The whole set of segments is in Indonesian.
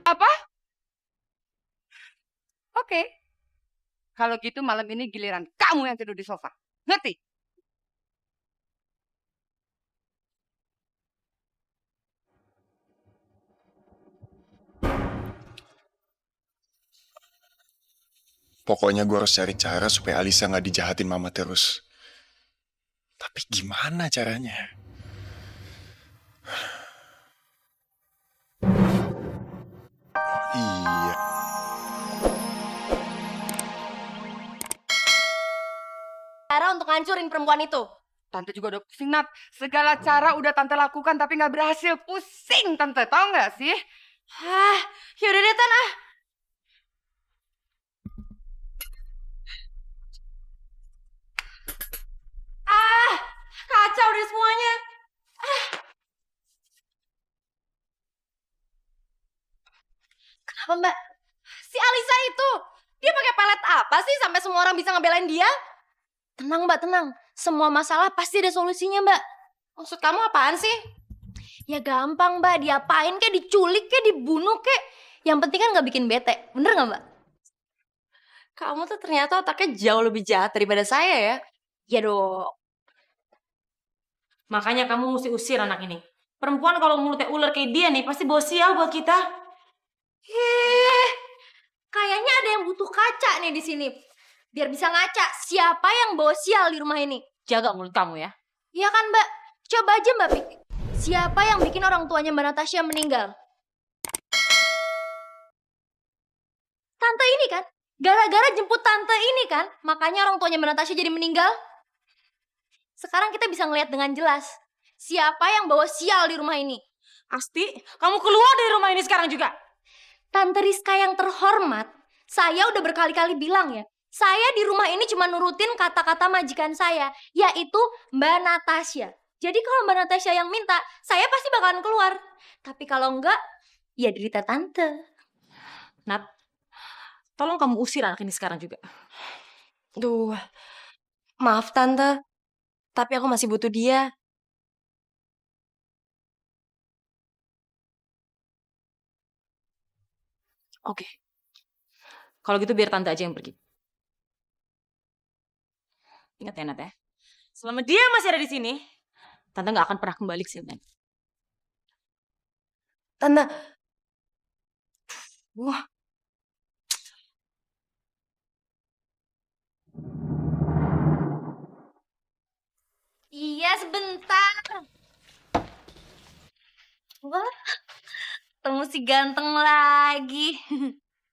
Apa? Oke. Kalau gitu malam ini giliran kamu yang tidur di sofa. Ngerti? Pokoknya gue harus cari cara supaya Alisa nggak dijahatin mama terus. Tapi gimana caranya? Iya. Cara untuk ngancurin perempuan itu. Tante juga udah pusing, Nat. Segala cara udah Tante lakukan tapi nggak berhasil. Pusing, Tante. Tahu nggak sih? Hah, yaudah deh Tan ah. Ah, kacau deh semuanya. Kenapa Mbak? Si Alisa itu, dia pakai pelet apa sih sampai semua orang bisa ngebelain dia? Tenang Mbak, tenang. Semua masalah pasti ada solusinya Mbak. Maksud kamu apaan sih? Ya gampang Mbak, diapain kek, diculik kek, dibunuh kek. Yang penting kan gak bikin bete, bener gak Mbak? Kamu tuh ternyata otaknya jauh lebih jahat daripada saya ya. Ya dong. Makanya kamu mesti usir anak ini. Perempuan kalau mulutnya ular kayak dia nih pasti bawa sial buat kita. Kayaknya ada yang butuh kaca nih di sini. Biar bisa ngaca siapa yang bawa sial di rumah ini. Jaga mulut kamu ya. Iya kan Mbak? Coba aja Mbak pikir. Siapa yang bikin orang tuanya Mbak Natasha meninggal? Tante ini kan? Gara-gara jemput tante ini kan? Makanya orang tuanya Mbak Natasha jadi meninggal. Sekarang kita bisa ngelihat dengan jelas. Siapa yang bawa sial di rumah ini? Asti, kamu keluar dari rumah ini sekarang juga. Tante Rizka yang terhormat, saya udah berkali-kali bilang ya, saya di rumah ini cuma nurutin kata-kata majikan saya, yaitu Mbak Natasha. Jadi kalau Mbak Natasha yang minta, saya pasti bakalan keluar. Tapi kalau enggak, ya derita tante. Nat, tolong kamu usir anak ini sekarang juga. Duh, maaf tante, tapi aku masih butuh dia. Oke. Kalau gitu biar tante aja yang pergi. Ingat ya Nat ya. Selama dia masih ada di sini, tante nggak akan pernah kembali ke sini. Tante, wah, iya sebentar. Wah, ketemu si ganteng lagi.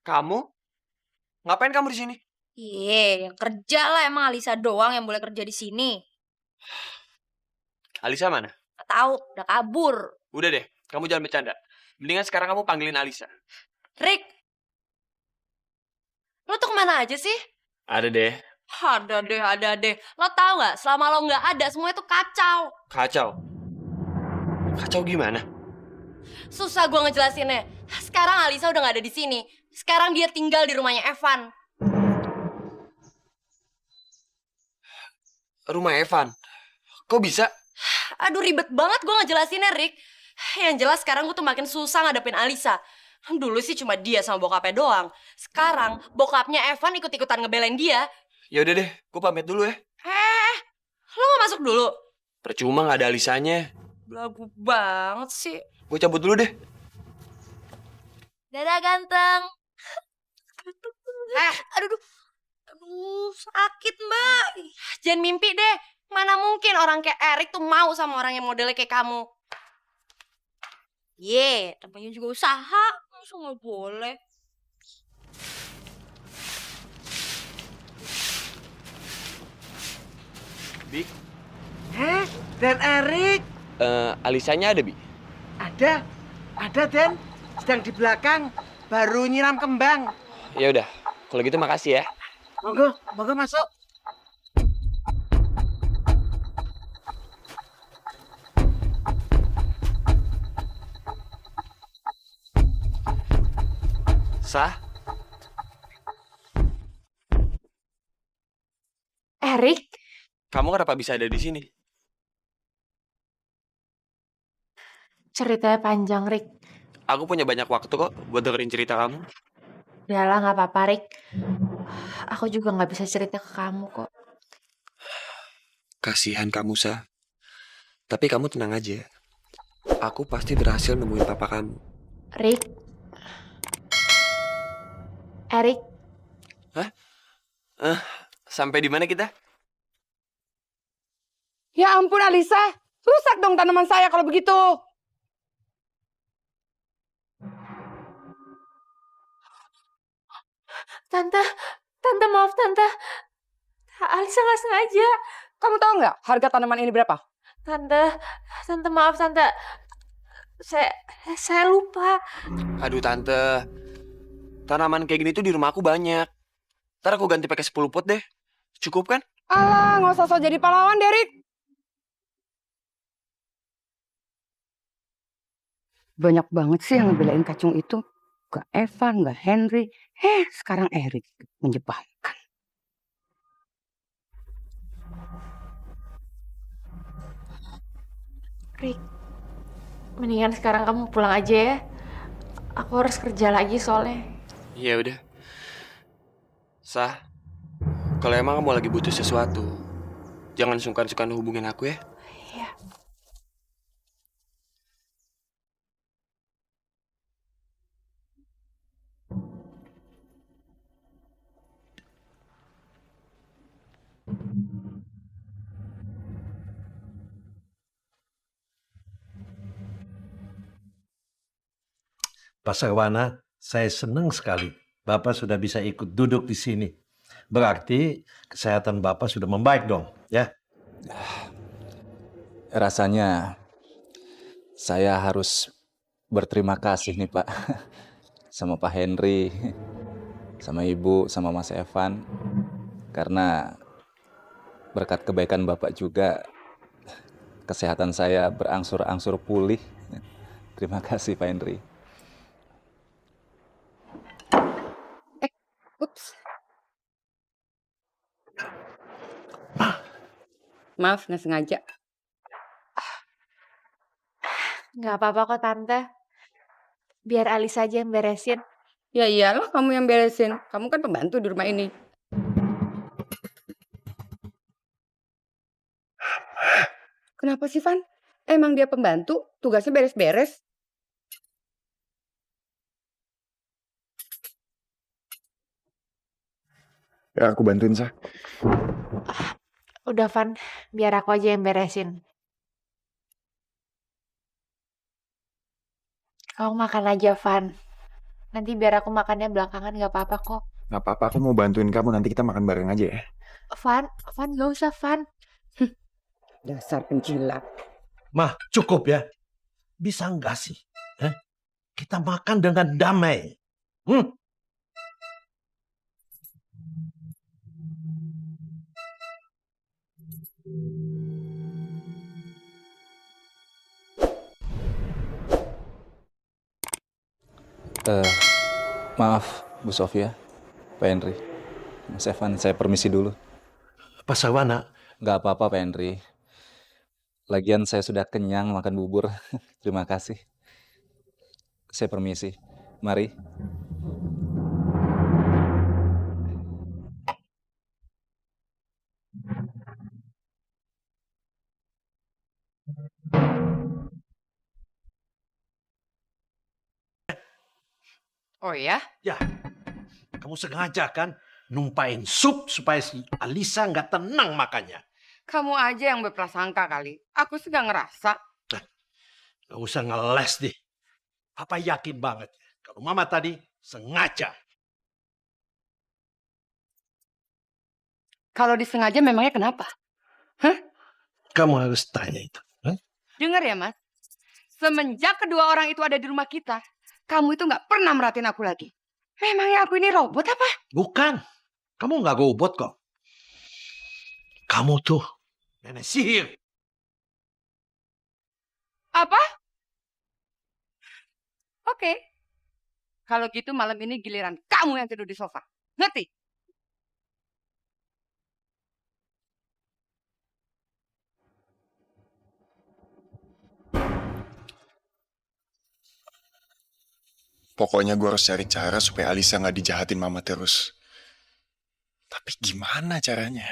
Kamu? Ngapain kamu di sini? Iya, yang kerja lah, emang Alisa doang yang boleh kerja di sini. Alisa mana? Gak tahu, udah kabur. Udah deh, kamu jangan bercanda. Mendingan sekarang kamu panggilin Alisa. Rick, lo tuh kemana aja sih? Ada deh. Ada deh. Lo tau gak, selama lo gak ada, semuanya tuh kacau. Kacau. Kacau gimana? Susah gue ngejelasinnya. Sekarang Alisa udah gak ada di sini. Sekarang dia tinggal di rumahnya Evan. Rumah Evan. Kok bisa? Aduh ribet banget gue ngejelasinnya, Rick. Yang jelas sekarang gue tuh makin susah ngadepin Alisa. Dulu sih cuma dia sama bokapnya doang. Sekarang bokapnya Evan ikut-ikutan ngebelain dia. Ya udah deh, gue pamit dulu ya. Lo gak masuk dulu? Percuma nggak ada Alisanya. Belagu banget sih. Gue cabut dulu deh. Dadah ganteng. Aduh, sakit mbak. Jangan mimpi deh. Mana mungkin orang kayak Erik tuh mau sama orang yang modelnya kayak kamu. Namanya juga usaha. Masa nggak boleh? Bi, Dan Erik? Alisanya ada, Bi? Ada Den. Sedang di belakang, baru nyiram kembang. Ya udah, kalau gitu makasih ya. Monggo masuk. Sah? Erik? Kamu kenapa bisa ada di sini? Ceritanya panjang, Rick. Aku punya banyak waktu kok buat dengerin cerita kamu. Udahlah, nggak apa-apa, Rik. Aku juga nggak bisa cerita ke kamu kok. Kasihan kamu, Sa. Tapi kamu tenang aja. Aku pasti berhasil nemuin papa kamu. Rik. Erik, Sampai di mana kita? Ya ampun Alisa, rusak dong tanaman saya kalau begitu. Tante, Tante maaf Tante. Alisa nggak sengaja. Kamu tahu nggak harga tanaman ini berapa? Tante maaf Tante. Saya lupa. Aduh tante, tanaman kayak gini tuh di rumah aku banyak. Ntar aku ganti pakai 10 pot deh. Cukup kan? Alah, nggak usah sok jadi pahlawan, Derek. Banyak banget sih yang ngebelain kacung itu. Gak Evan, gak Henry. Sekarang Erik menjebalkan. Rik, mendingan sekarang kamu pulang aja ya. Aku harus kerja lagi soalnya. Ya udah. Sah, kalau emang kamu lagi butuh sesuatu, jangan sungkan-sungkan hubungin aku ya. Iya. Pak Sarwana, saya senang sekali Bapak sudah bisa ikut duduk di sini. Berarti kesehatan Bapak sudah membaik dong, ya? Rasanya saya harus berterima kasih nih Pak sama Pak Henry, sama Ibu, sama Mas Evan. Karena berkat kebaikan Bapak juga kesehatan saya berangsur-angsur pulih. Terima kasih Pak Henry. Ups. Maaf, nggak sengaja. Nggak apa-apa kok Tante. Biar Alisa aja yang beresin. Ya iyalah kamu yang beresin. Kamu kan pembantu di rumah ini. Kenapa sih, Van? Emang dia pembantu, tugasnya beres-beres. Ya aku bantuin, Sah. Udah Van, biar aku aja yang beresin. Kamu makan aja Van. Nanti biar aku makannya belakangan gak apa-apa kok. Gak apa-apa, aku mau bantuin kamu. Nanti kita makan bareng aja ya. Van gak usah Van. Dasar penjilat. Mah, cukup ya. Bisa enggak sih? Kita makan dengan damai. Maaf Bu Sofia, Pak Henry, Mas Evan, saya permisi dulu. Pak Sarwana, Nggak apa-apa Pak Henry. Lagian saya sudah kenyang makan bubur. Terima kasih. Saya permisi. Mari. Oh ya? ya, kamu sengaja kan numpain sup supaya si Alisa nggak tenang makannya. Kamu aja yang berprasangka kali. Aku sih nggak ngerasa. Gak usah ngeles deh. Papa yakin banget kalau Mama tadi sengaja. Kalau disengaja memangnya kenapa? Kamu harus tanya itu. Dengar ya, Mas. Semenjak kedua orang itu ada di rumah kita, kamu itu nggak pernah merhatiin aku lagi. Memangnya aku ini robot apa? Bukan. Kamu nggak robot kok. Kamu tuh nenek sihir. Apa? Oke. Kalau gitu malam ini giliran kamu yang tidur di sofa. Ngerti? Pokoknya gue harus cari cara supaya Alisa nggak dijahatin mama terus. Tapi gimana caranya?